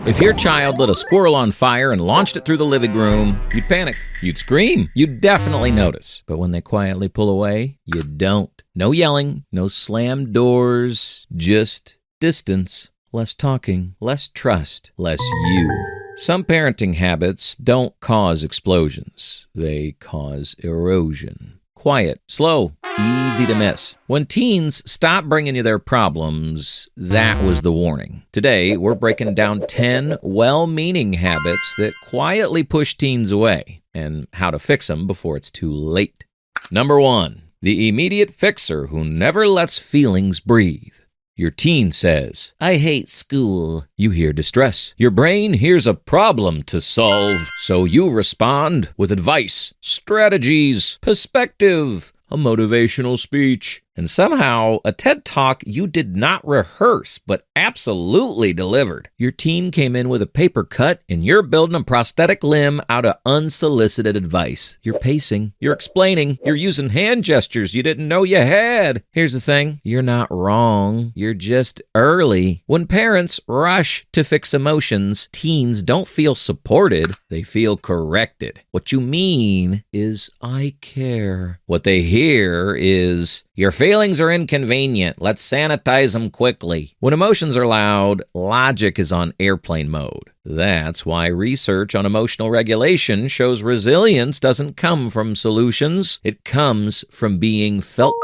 If your child lit a squirrel on fire and launched it through the living room, you'd panic. You'd scream. You'd definitely notice. But when they quietly pull away, you don't. No yelling, no slammed doors, just distance. Less talking, less trust, less you. Some parenting habits don't cause explosions. They cause erosion. Quiet, slow, easy to miss. When teens stop bringing you their problems, that was the warning. Today, we're breaking down 10 well-meaning habits that quietly push teens away and how to fix them before it's too late. Number 1, the immediate fixer who never lets feelings breathe. Your teen says, "I hate school." You hear distress. Your brain hears a problem to solve, so you respond with advice, strategies, perspective, a motivational speech, and somehow a TED Talk you did not rehearse but absolutely delivered. Your teen came in with a paper cut and you're building a prosthetic limb out of unsolicited advice. You're pacing, you're explaining, you're using hand gestures you didn't know you had. Here's the thing, you're not wrong, you're just early. When parents rush to fix emotions, teens don't feel supported, they feel corrected. What you mean is, "I care." What they hear is, "Your feelings are inconvenient. Let's sanitize them quickly." When emotions are loud, logic is on airplane mode. That's why research on emotional regulation shows resilience doesn't come from solutions. It comes from being felt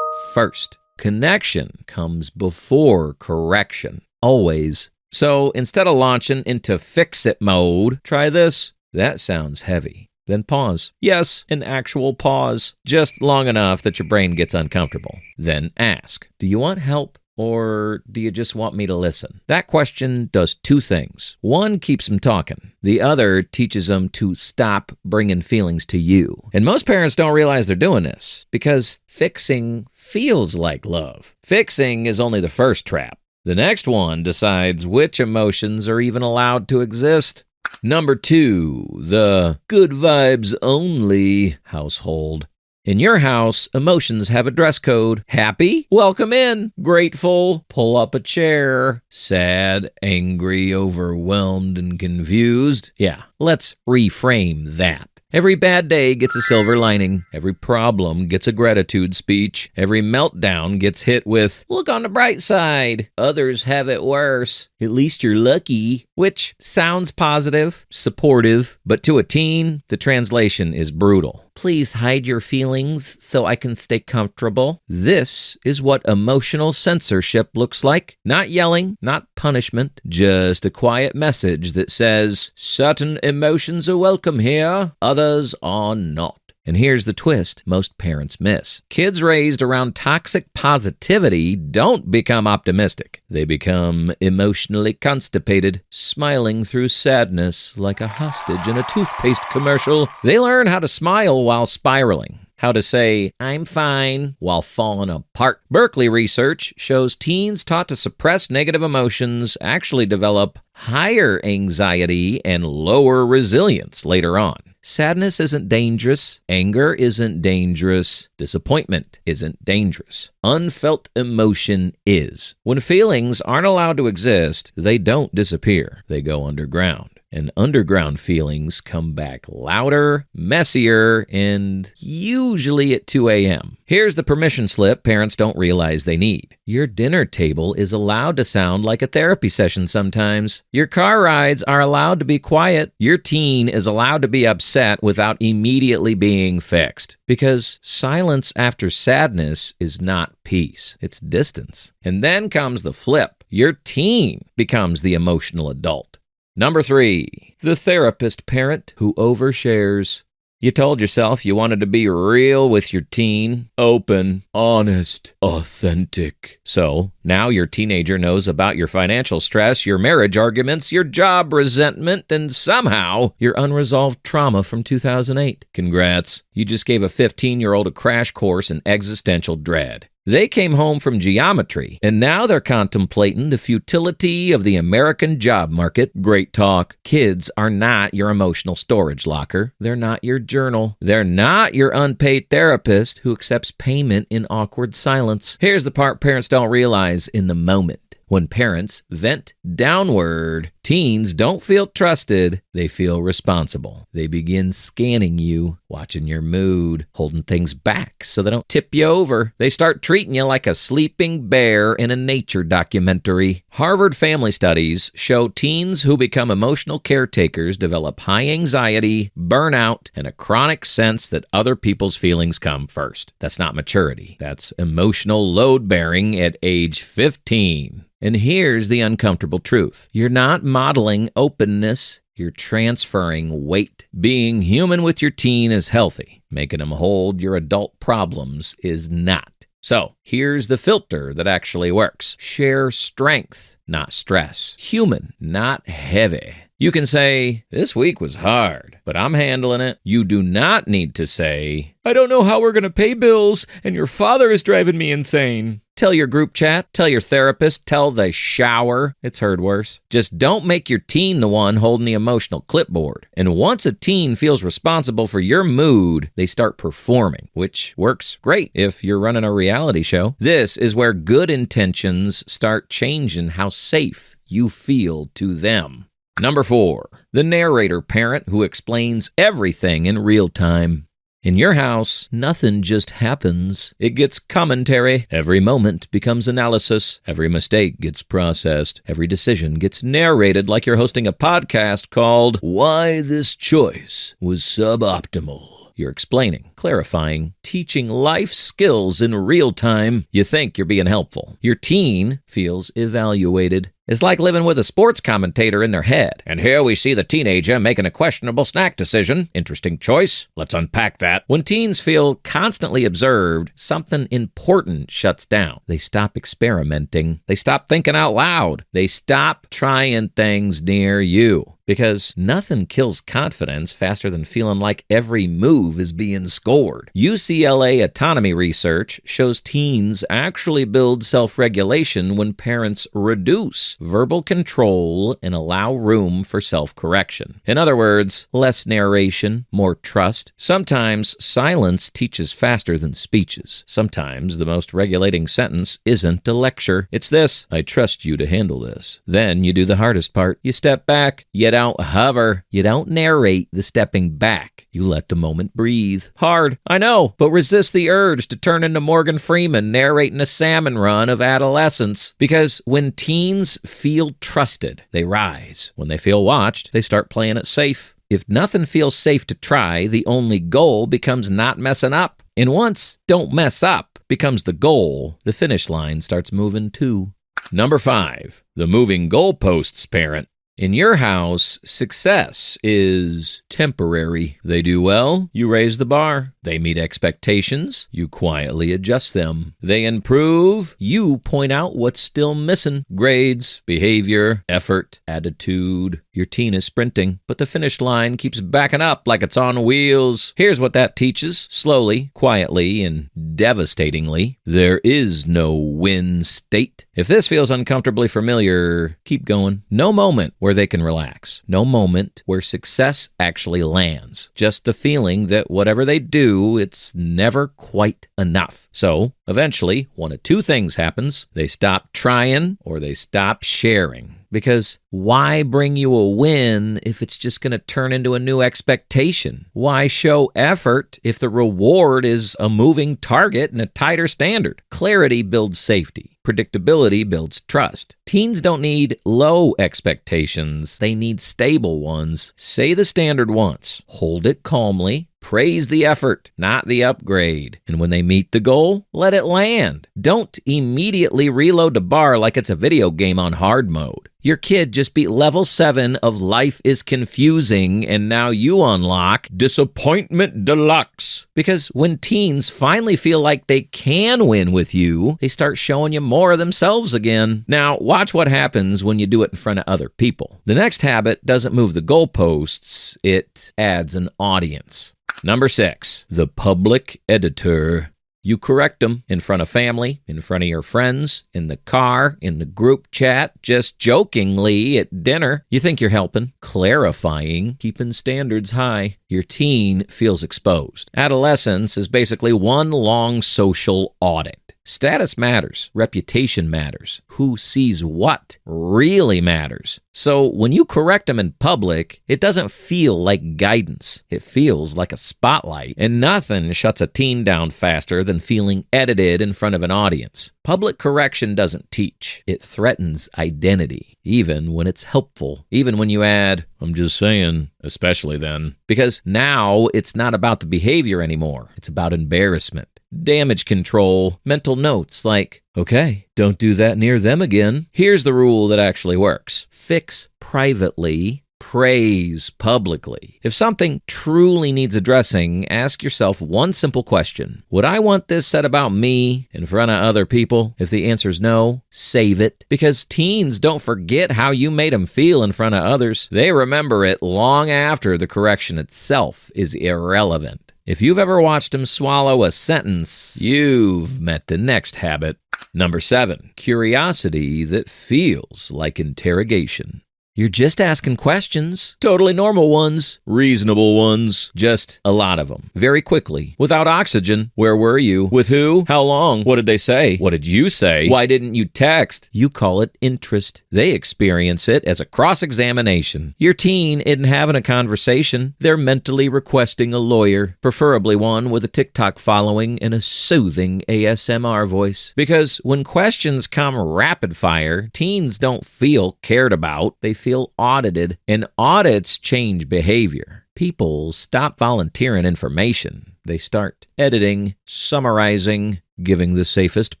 first. Connection comes before correction. Always. So instead of launching into fix-it mode, try this. That sounds heavy. Then pause. Yes, an actual pause. Just long enough that your brain gets uncomfortable. Then ask, do you want help or do you just want me to listen? That question does two things. One keeps them talking. The other teaches them to stop bringing feelings to you. And most parents don't realize they're doing this because fixing feels like love. Fixing is only the first trap. The next one decides which emotions are even allowed to exist. Number 2, the good vibes only household. In your house, emotions have a dress code. Happy? Welcome in. Grateful? Pull up a chair. Sad, angry, overwhelmed, and confused? Yeah, let's reframe that. Every bad day gets a silver lining. Every problem gets a gratitude speech. Every meltdown gets hit with, "Look on the bright side. Others have it worse. At least you're lucky," which sounds positive, supportive, but to a teen, the translation is brutal. "Please hide your feelings so I can stay comfortable." This is what emotional censorship looks like. Not yelling, not punishment, just a quiet message that says, certain emotions are welcome here, others are not. And here's the twist most parents miss. Kids raised around toxic positivity don't become optimistic. They become emotionally constipated, smiling through sadness like a hostage in a toothpaste commercial. They learn how to smile while spiraling. How to say, "I'm fine," while falling apart. Berkeley research shows teens taught to suppress negative emotions actually develop higher anxiety and lower resilience later on. Sadness isn't dangerous. Anger isn't dangerous. Disappointment isn't dangerous. Unfelt emotion is. When feelings aren't allowed to exist, they don't disappear. They go underground. And underground feelings come back louder, messier, and usually at 2 a.m. Here's the permission slip parents don't realize they need. Your dinner table is allowed to sound like a therapy session sometimes. Your car rides are allowed to be quiet. Your teen is allowed to be upset without immediately being fixed. Because silence after sadness is not peace, it's distance. And then comes the flip. Your teen becomes the emotional adult. Number 3, the therapist parent who overshares. You told yourself you wanted to be real with your teen, open, honest, authentic. So now your teenager knows about your financial stress, your marriage arguments, your job resentment, and somehow your unresolved trauma from 2008. Congrats. You just gave a 15-year-old a crash course in existential dread. They came home from geometry, and now they're contemplating the futility of the American job market. Great talk. Kids are not your emotional storage locker. They're not your journal. They're not your unpaid therapist who accepts payment in awkward silence. Here's the part parents don't realize in the moment. When parents vent downward, Teens don't feel trusted, they feel responsible. They begin scanning you, watching your mood, holding things back so they don't tip you over. They start treating you like a sleeping bear in a nature documentary. Harvard family studies show teens who become emotional caretakers develop high anxiety, burnout, and a chronic sense that other people's feelings come first. That's not maturity. That's emotional load-bearing at age 15. And here's the uncomfortable truth. You're not modeling openness, you're transferring weight. Being human with your teen is healthy. Making them hold your adult problems is not. So, here's the filter that actually works. Share strength, not stress. Human, not heavy. You can say, this week was hard, but I'm handling it. You do not need to say, I don't know how we're going to pay bills, and your father is driving me insane. Tell your group chat, tell your therapist, tell the shower. It's heard worse. Just don't make your teen the one holding the emotional clipboard. And once a teen feels responsible for your mood, they start performing, which works great if you're running a reality show. This is where good intentions start changing how safe you feel to them. Number 4, the narrator parent who explains everything in real time. In your house, nothing just happens. It gets commentary. Every moment becomes analysis. Every mistake gets processed. Every decision gets narrated like you're hosting a podcast called Why This Choice Was Suboptimal. You're explaining, clarifying, teaching life skills in real time. You think you're being helpful. Your teen feels evaluated. It's like living with a sports commentator in their head. And here we see the teenager making a questionable snack decision. Interesting choice. Let's unpack that. When teens feel constantly observed, something important shuts down. They stop experimenting. They stop thinking out loud. They stop trying things near you. Because nothing kills confidence faster than feeling like every move is being scored. UCLA autonomy research shows teens actually build self-regulation when parents reduce verbal control and allow room for self-correction. In other words, less narration, more trust. Sometimes silence teaches faster than speeches. Sometimes the most regulating sentence isn't a lecture. It's this: I trust you to handle this. Then you do the hardest part. You step back. You don't hover. You don't narrate the stepping back. You let the moment breathe. Hard, I know, but resist the urge to turn into Morgan Freeman narrating a salmon run of adolescence. Because when teens feel trusted, they rise. When they feel watched, they start playing it safe. If nothing feels safe to try, the only goal becomes not messing up. And once don't mess up becomes the goal, the finish line starts moving too. Number 5, the moving goalposts parent. In your house, success is temporary. They do well, you raise the bar. They meet expectations, you quietly adjust them. They improve, you point out what's still missing. Grades, behavior, effort, attitude. Your teen is sprinting, but the finish line keeps backing up like it's on wheels. Here's what that teaches. Slowly, quietly, and devastatingly, there is no win state. If this feels uncomfortably familiar, keep going. No moment where they can relax. No moment where success actually lands. Just the feeling that whatever they do, it's never quite enough. So, eventually, one of two things happens. They stop trying or they stop sharing. Because why bring you a win if it's just going to turn into a new expectation? Why show effort if the reward is a moving target and a tighter standard? Clarity builds safety. Predictability builds trust. Teens don't need low expectations. They need stable ones. Say the standard once. Hold it calmly. Praise the effort, not the upgrade. And when they meet the goal, let it land. Don't immediately reload the bar like it's a video game on hard mode. Your kid just beat level 7 of Life is Confusing, and now you unlock Disappointment Deluxe. Because when teens finally feel like they can win with you, they start showing you more of themselves again. Now, watch what happens when you do it in front of other people. The next habit doesn't move the goalposts, it adds an audience. Number 6, the public editor. You correct them in front of family, in front of your friends, in the car, in the group chat, just jokingly at dinner. You think you're helping, clarifying, keeping standards high. Your teen feels exposed. Adolescence is basically one long social audit. Status matters. Reputation matters. Who sees what really matters. So when you correct them in public, it doesn't feel like guidance. It feels like a spotlight. And nothing shuts a teen down faster than feeling edited in front of an audience. Public correction doesn't teach. It threatens identity, even when it's helpful. Even when you add, "I'm just saying," especially then. Because now it's not about the behavior anymore. It's about embarrassment. Damage control, mental notes like, "Okay, don't do that near them again." Here's the rule that actually works. Fix privately, praise publicly. If something truly needs addressing, ask yourself one simple question. Would I want this said about me in front of other people? If the answer is no, save it. Because teens don't forget how you made them feel in front of others. They remember it long after the correction itself is irrelevant. If you've ever watched them swallow a sentence, you've met the next habit. Number 7, curiosity that feels like interrogation. You're just asking questions. Totally normal ones. Reasonable ones. Just a lot of them. Very quickly. Without oxygen. Where were you? With who? How long? What did they say? What did you say? Why didn't you text? You call it interest. They experience it as a cross-examination. Your teen isn't having a conversation. They're mentally requesting a lawyer. Preferably one with a TikTok following and a soothing ASMR voice. Because when questions come rapid fire, teens don't feel cared about. They feel audited, and audits change behavior. People stop volunteering information. They start editing, summarizing, giving the safest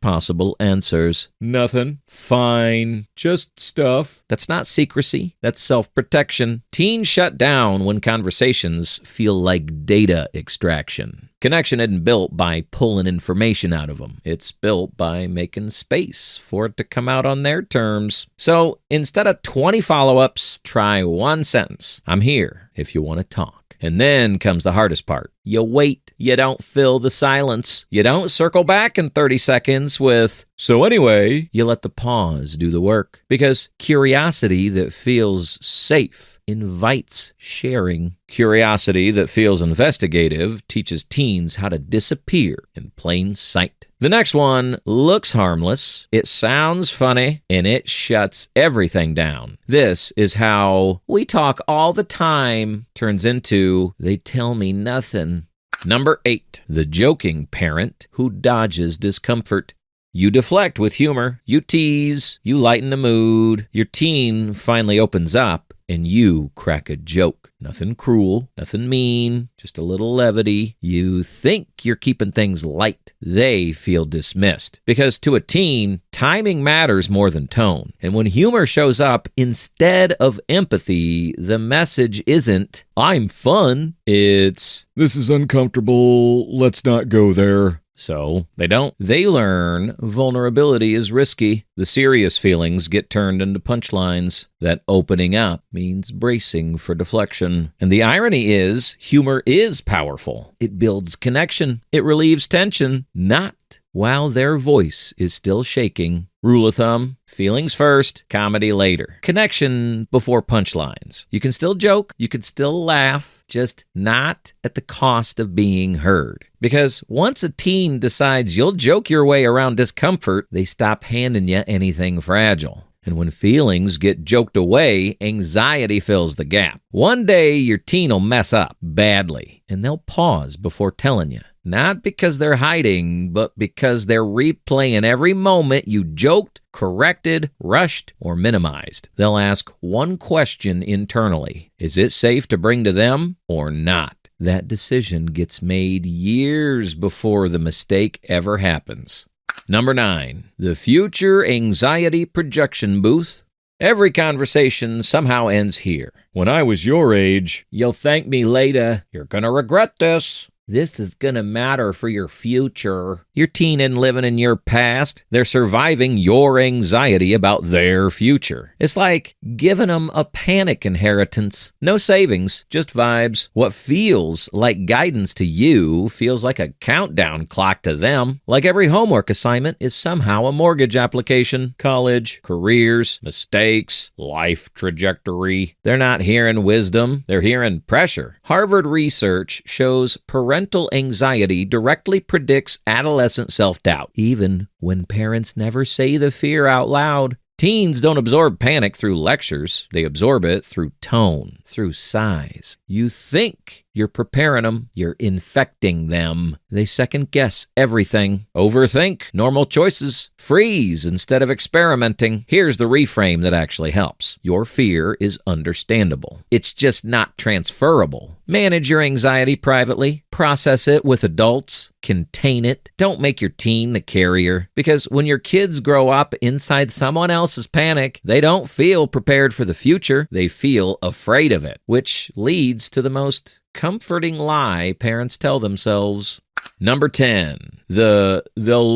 possible answers. Nothing. Fine. Just stuff. That's not secrecy. That's self-protection. Teens shut down when conversations feel like data extraction. Connection isn't built by pulling information out of them. It's built by making space for it to come out on their terms. So instead of 20 follow-ups, try one sentence. "I'm here if you want to talk." And then comes the hardest part. You wait. You don't fill the silence. You don't circle back in 30 seconds with, "So anyway," you let the pause do the work. Because curiosity that feels safe invites sharing. Curiosity that feels investigative teaches teens how to disappear in plain sight. The next one looks harmless, it sounds funny, and it shuts everything down. This is how "we talk all the time" turns into "they tell me nothing." Number 8, the joking parent who dodges discomfort. You deflect with humor, you tease, you lighten the mood. Your teen finally opens up, and you crack a joke. Nothing cruel, nothing mean, just a little levity. You think you're keeping things light. They feel dismissed. Because to a teen, timing matters more than tone. And when humor shows up instead of empathy, the message isn't, "I'm fun." It's, "This is uncomfortable. Let's not go there." So they don't. They learn vulnerability is risky. The serious feelings get turned into punchlines. That opening up means bracing for deflection. And the irony is, humor is powerful. It builds connection. It relieves tension, not while their voice is still shaking. Rule of thumb, feelings first, comedy later. Connection before punchlines. You can still joke, you can still laugh, just not at the cost of being heard. Because once a teen decides you'll joke your way around discomfort, they stop handing you anything fragile. And when feelings get joked away, anxiety fills the gap. One day, your teen will mess up badly, and they'll pause before telling you. Not because they're hiding, but because they're replaying every moment you joked, corrected, rushed, or minimized. They'll ask one question internally. Is it safe to bring to them or not? That decision gets made years before the mistake ever happens. Number 9, the future anxiety projection booth. Every conversation somehow ends here. "When I was your age, you'll thank me later. You're gonna regret this. This is gonna matter for your future." Your teen isn't living in your past. They're surviving your anxiety about their future. It's like giving them a panic inheritance. No savings, just vibes. What feels like guidance to you feels like a countdown clock to them. Like every homework assignment is somehow a mortgage application. College, careers, mistakes, life trajectory. They're not hearing wisdom. They're hearing pressure. Harvard research shows parental parental anxiety directly predicts adolescent self-doubt, even when parents never say the fear out loud. Teens don't absorb panic through lectures. They absorb it through tone, through sighs. You think you're preparing them, you're infecting them. They second-guess everything, overthink normal choices, freeze instead of experimenting. Here's the reframe that actually helps. Your fear is understandable. It's just not transferable. Manage your anxiety privately. Process it with adults. Contain it. Don't make your teen the carrier, because when your kids grow up inside someone else's panic, they don't feel prepared for the future. They feel afraid of it, which leads to the most comforting lie parents tell themselves. Number 10, they'll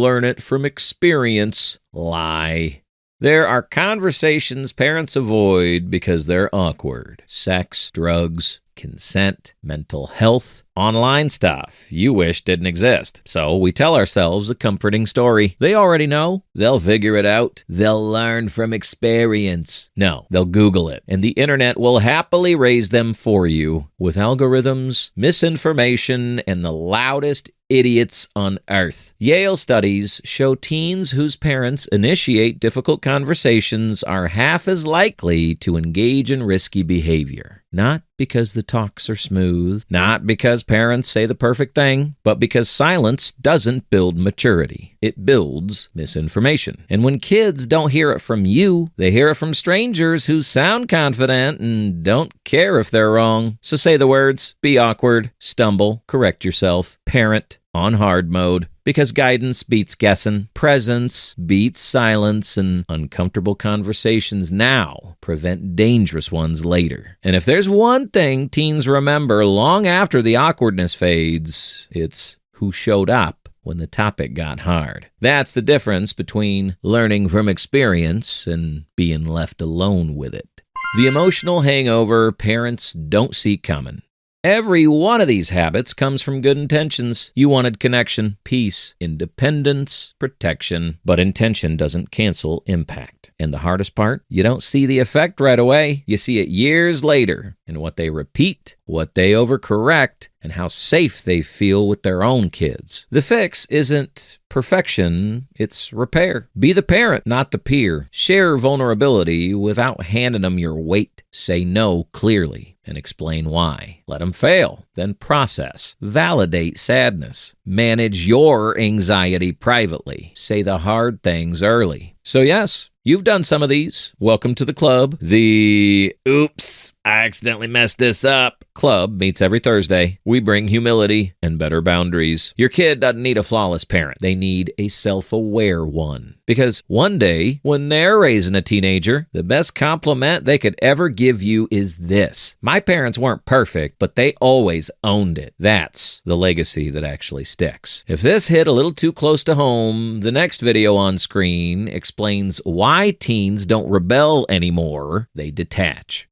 learn it from experience lie. There are conversations parents avoid because they're awkward. Sex, drugs, consent, mental health, online stuff you wish didn't exist. So we tell ourselves a comforting story. They already know. They'll figure it out. They'll learn from experience. No, they'll Google it, and the internet will happily raise them for you with algorithms, misinformation, and the loudest idiots on earth. Yale studies show teens whose parents initiate difficult conversations are half as likely to engage in risky behavior. Not because the talks are smooth, not because parents say the perfect thing, but because silence doesn't build maturity. It builds misinformation. And when kids don't hear it from you, they hear it from strangers who sound confident and don't care if they're wrong. So say the words, be awkward, stumble, correct yourself, parent, on hard mode, because guidance beats guessing, presence beats silence, and uncomfortable conversations now prevent dangerous ones later. And if there's one thing teens remember long after the awkwardness fades, it's who showed up when the topic got hard. That's the difference between learning from experience and being left alone with it. The emotional hangover parents don't see coming. Every one of these habits comes from good intentions. You wanted connection, peace, independence, protection, but intention doesn't cancel impact. And the hardest part, you don't see the effect right away. You see it years later in what they repeat, what they overcorrect, and how safe they feel with their own kids. The fix isn't perfection, it's repair. Be the parent, not the peer. Share vulnerability without handing them your weight. Say no clearly and explain why. Let them fail, then process. Validate sadness. Manage your anxiety privately. Say the hard things early. So yes, you've done some of these. Welcome to the club. The Oops, I accidentally messed this up club meets every Thursday. We bring humility and better boundaries. Your kid doesn't need a flawless parent. They need a self-aware one. Because one day, when they're raising a teenager, the best compliment they could ever give you is this: my parents weren't perfect, but they always owned it. That's the legacy that actually sticks. If this hit a little too close to home, the next video on screen explains why teens don't rebel anymore, they detach.